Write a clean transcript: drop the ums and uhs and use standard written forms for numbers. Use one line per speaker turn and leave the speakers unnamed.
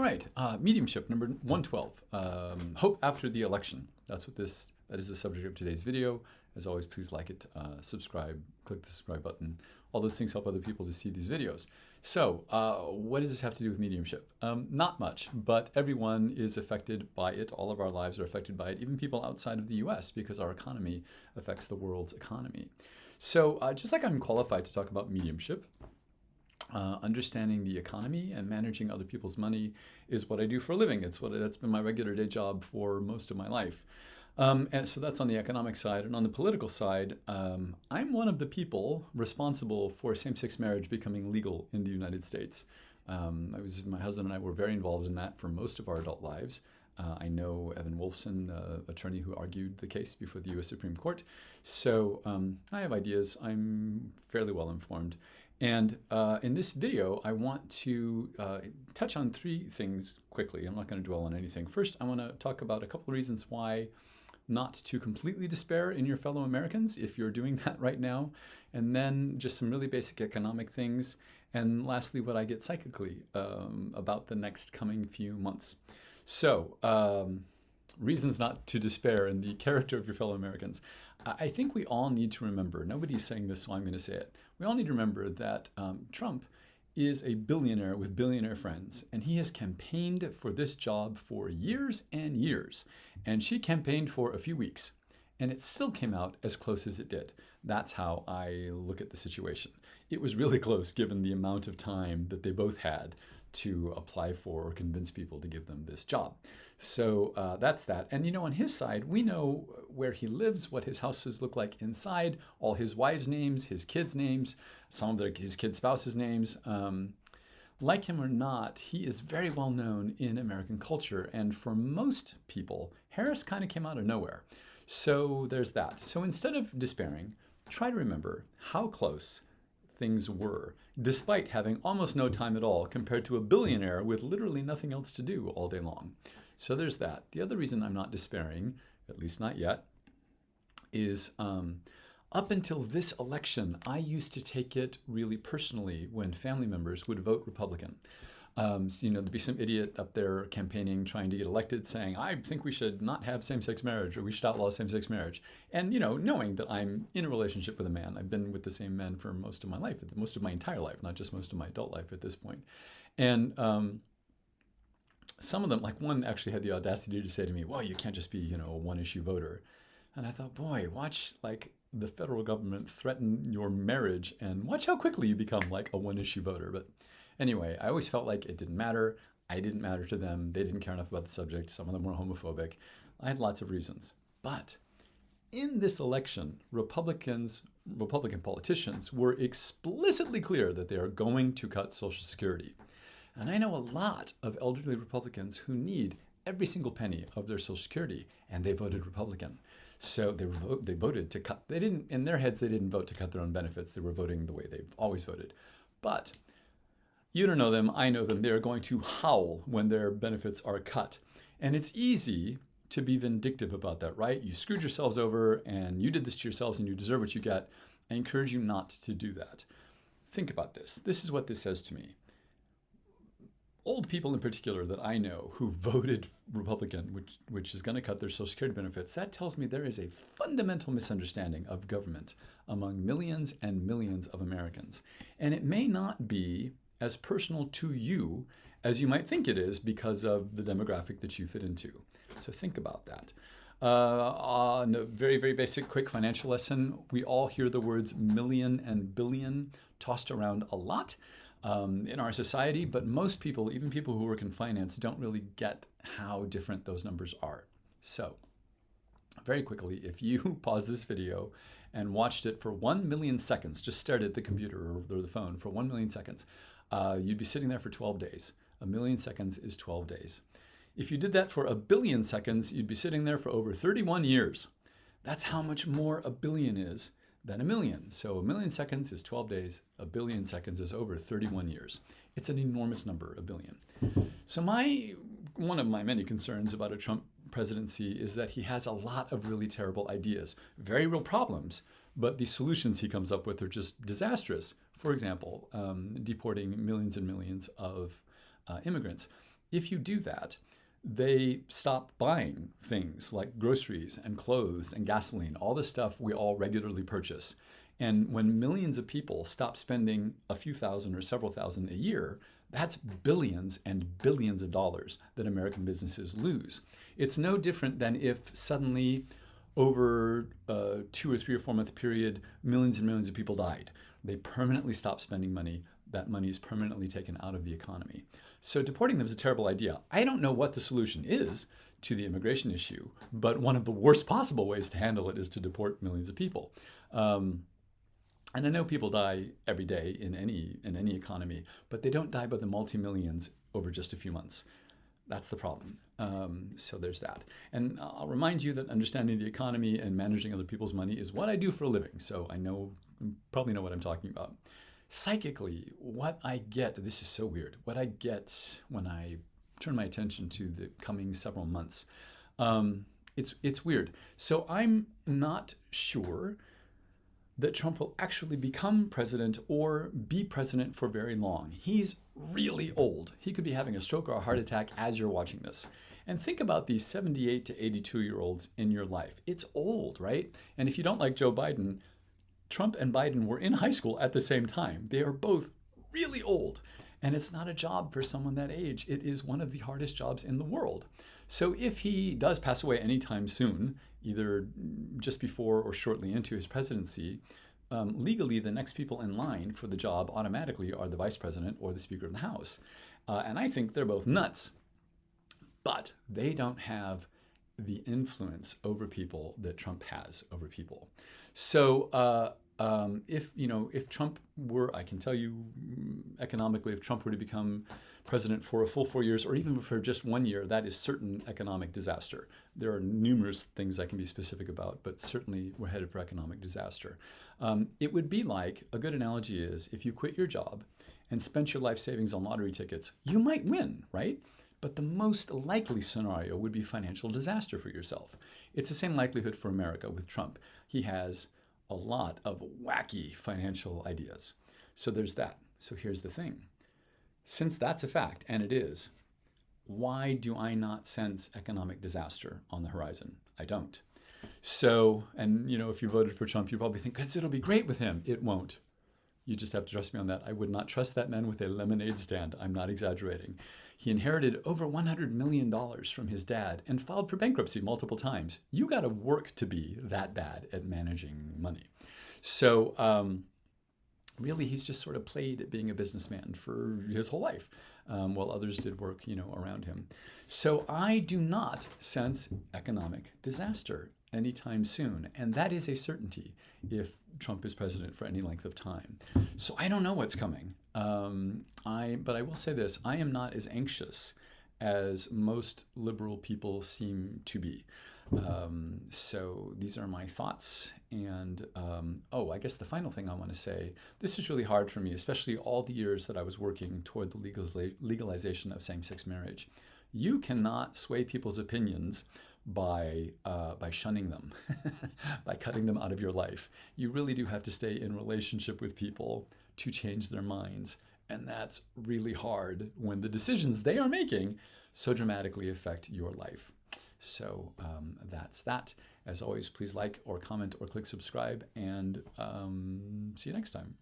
right, mediumship number 112. Hope after the election. That is the subject of today's video. As always, please like it, subscribe, click the subscribe button. All those things help other people to see these videos. So, what does this have to do with mediumship? Not much, but everyone is affected by it. All of our lives are affected by it, even people outside of the US, because our economy affects the world's economy. So, just like I'm qualified to talk about mediumship, understanding the economy and managing other people's money is what I do for a living. That's been my regular day job for most of my life. And so that's on the economic side. And on the political side, I'm one of the people responsible for same-sex marriage becoming legal in the United States. My husband and I were very involved in that for most of our adult lives. I know Evan Wolfson, the attorney who argued the case before the U.S. Supreme Court. So I have ideas. I'm fairly well informed. And in this video, I want to touch on three things quickly. I'm not going to dwell on anything. First, I want to talk about a couple of reasons why not to completely despair in your fellow Americans if you're doing that right now. And then just some really basic economic things. And lastly, what I get psychically about the next coming few months. So, reasons not to despair in the character of your fellow Americans. I think we all need to remember, nobody's saying this, so I'm going to say it. We all need to remember that Trump is a billionaire with billionaire friends, and he has campaigned for this job for years and years. And she campaigned for a few weeks, and it still came out as close as it did. That's how I look at the situation. It was really close given the amount of time that they both had to apply for or convince people to give them this job. So that's that. And on his side, we know where he lives, what his houses look like inside, all his wives' names, his kids' names, some of his kids' spouses' names. Like him or not, he is very well known in American culture. And for most people, Harris kind of came out of nowhere. So there's that. So instead of despairing, try to remember how close things were, despite having almost no time at all compared to a billionaire with literally nothing else to do all day long. So there's that. The other reason I'm not despairing, at least not yet, is up until this election, I used to take it really personally when family members would vote Republican. There'd be some idiot up there campaigning, trying to get elected, saying, I think we should not have same-sex marriage, or we should outlaw same-sex marriage. And, knowing that I'm in a relationship with a man, I've been with the same man for most of my life, most of my entire life, not just most of my adult life at this point. And some of them, like one actually had the audacity to say to me, well, you can't just be, a one-issue voter. And I thought, boy, watch the federal government threaten your marriage and watch how quickly you become like a one-issue voter. But anyway, I always felt like it didn't matter. I didn't matter to them. They didn't care enough about the subject. Some of them were homophobic. I had lots of reasons. But in this election, Republican politicians were explicitly clear that they are going to cut Social Security. And I know a lot of elderly Republicans who need every single penny of their Social Security, and they voted Republican. So they voted to cut. They didn't, in their heads, they didn't vote to cut their own benefits. They were voting the way they've always voted. But you don't know them, I know them. They're going to howl when their benefits are cut. And it's easy to be vindictive about that, right? You screwed yourselves over and you did this to yourselves and you deserve what you get. I encourage you not to do that. Think about this. This is what this says to me. Old people in particular that I know who voted Republican, which is going to cut their Social Security benefits, that tells me there is a fundamental misunderstanding of government among millions and millions of Americans. And it may not be as personal to you as you might think it is because of the demographic that you fit into. So think about that. On a very, very basic, quick financial lesson, we all hear the words million and billion tossed around a lot in our society, but most people, even people who work in finance, don't really get how different those numbers are. So very quickly, if you pause this video and watched it for 1 million seconds, just stared at the computer or the phone for 1 million seconds, you'd be sitting there for 12 days. 1 million seconds is 12 days. If you did that for 1 billion seconds, you'd be sitting there for over 31 years. That's how much more a billion is than a million. So 1 million seconds is 12 days. 1 billion seconds is over 31 years. It's an enormous number, 1 billion. So one of my many concerns about a Trump presidency is that he has a lot of really terrible ideas, very real problems, but the solutions he comes up with are just disastrous. For example, deporting millions and millions of immigrants. if you do that, they stop buying things like groceries and clothes and gasoline, all the stuff we all regularly purchase. And when millions of people stop spending a few thousand or several thousand a year, that's billions and billions of dollars that American businesses lose. It's no different than if suddenly over a 2 or 3 or 4 month period, millions and millions of people died. They permanently stop spending money. That money is permanently taken out of the economy. So deporting them is a terrible idea. I don't know what the solution is to the immigration issue, but one of the worst possible ways to handle it is to deport millions of people. And I know people die every day in any economy, but they don't die by the multi-millions over just a few months. That's the problem. So there's that. And I'll remind you that understanding the economy and managing other people's money is what I do for a living. So I probably know what I'm talking about. Psychically, what I get, this is so weird, what I get when I turn my attention to the coming several months, it's weird. So I'm not sure that Trump will actually become president or be president for very long. He's really old. He could be having a stroke or a heart attack as you're watching this. And think about these 78 to 82-year-olds in your life. It's old, right? And if you don't like Joe Biden, Trump and Biden were in high school at the same time. They are both really old. And it's not a job for someone that age. It is one of the hardest jobs in the world. So if he does pass away anytime soon, either just before or shortly into his presidency, legally the next people in line for the job automatically are the vice president or the Speaker of the House. And I think they're both nuts. But they don't have the influence over people that Trump has over people. So if Trump were, I can tell you economically, if Trump were to become president for a full 4 years or even for just 1 year, that is certain economic disaster. There are numerous things I can be specific about, but certainly we're headed for economic disaster. It would be like, a good analogy is, if you quit your job and spent your life savings on lottery tickets, you might win, right? But the most likely scenario would be financial disaster for yourself. It's the same likelihood for America with Trump. He has a lot of wacky financial ideas. So there's that. So here's the thing. Since that's a fact, and it is, why do I not sense economic disaster on the horizon? I don't. So, and if you voted for Trump, you probably think, because it'll be great with him. It won't. You just have to trust me on that. I would not trust that man with a lemonade stand. I'm not exaggerating. He inherited over $100 million from his dad and filed for bankruptcy multiple times. You got to work to be that bad at managing money. So really, he's just sort of played at being a businessman for his whole life, while others did work, around him. So I do not sense economic disaster anytime soon. And that is a certainty if Trump is president for any length of time. So I don't know what's coming. But I will say this, I am not as anxious as most liberal people seem to be. So these are my thoughts. And I guess the final thing I want to say, this is really hard for me, especially all the years that I was working toward the legalization of same-sex marriage. You cannot sway people's opinions by shunning them, by cutting them out of your life. You really do have to stay in relationship with people to change their minds. And that's really hard when the decisions they are making so dramatically affect your life. So that's that. As always, please like or comment or click subscribe, and see you next time.